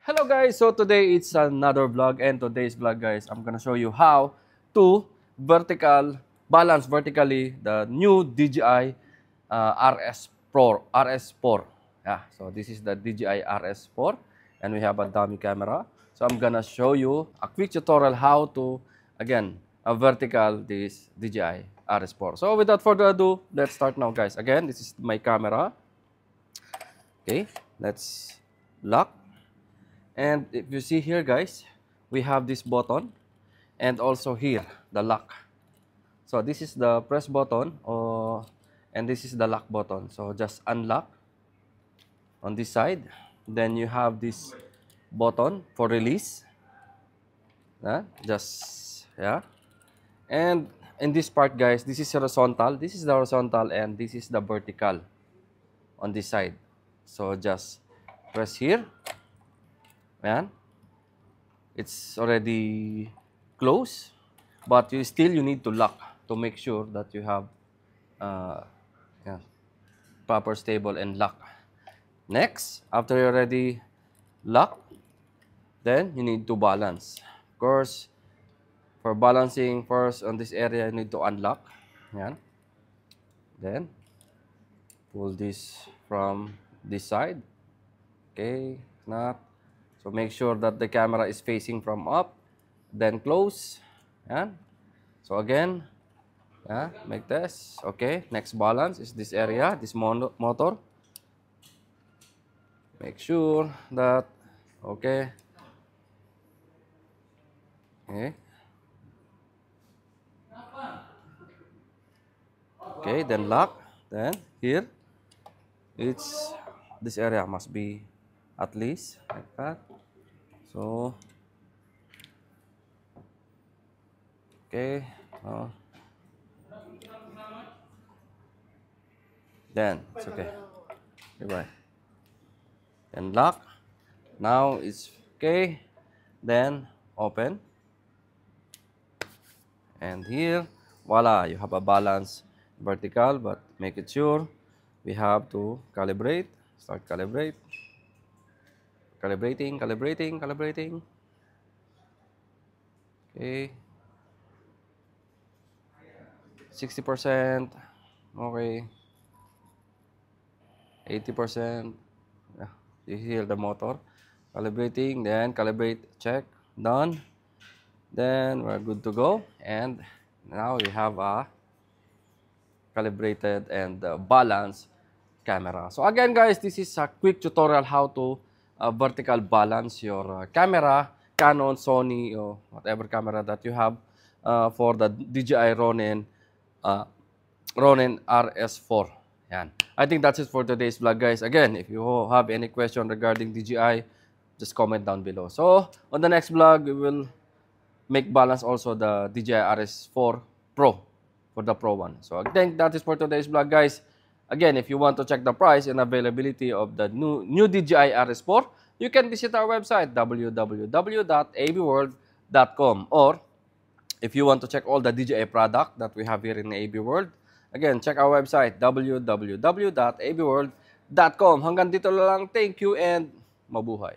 Hello guys, so today it's another vlog, and today's vlog guys, I'm gonna show you how to balance vertically the new DJI RS4. Yeah, so this is the DJI RS4 and we have a dummy camera. So I'm gonna show you a quick tutorial how to, again, vertical this DJI RS4. So without further ado, let's start now guys. Again, this is my camera. Okay, let's lock. And if you see here guys, we have this button and also here the lock. So this is the press button and this is the lock button. So just unlock on this side. Then you have this button for release. And in this part guys, this is horizontal. This is the horizontal and this is the vertical on this side. So just press here. And it's already closed, but you need to lock to make sure that you have proper stable and lock. Next, after you already lock, then you need to balance. Of course, for balancing first on this area, you need to unlock. Yan. Then pull this from this side. Okay, snap. So make sure that the camera is facing from up, then close. Yan. So again, make this. Okay, next balance is this area, this motor. Make sure that, okay. Okay, then lock. Then here, this area must be at least like that. So, okay. Then it's okay. Goodbye. Then lock. Now it's okay. Then open. And here, voila, you have a balance vertical, but make it sure we have to calibrate. Start calibrate. Calibrating. Okay. 60%. Okay. 80%. Yeah. You hear the motor. Calibrating. Then calibrate. Check. Done. Then we're good to go. And now we have a calibrated and balanced camera. So again guys, this is a quick tutorial how to vertical balance your camera, Canon, Sony, or whatever camera that you have for the DJI Ronin RS4. Yan. I think that's it for today's vlog guys. Again, if you have any question regarding DJI, just comment down below. So on the next vlog, we will make balance also the DJI RS4 Pro for the Pro one. So I think that is for today's vlog guys. Again, if you want to check the price and availability of the new DJI RS4, you can visit our website, www.abworld.com. Or, if you want to check all the DJI product that we have here in AB World, again, check our website, www.abworld.com. Hanggang dito lang. Thank you and mabuhay.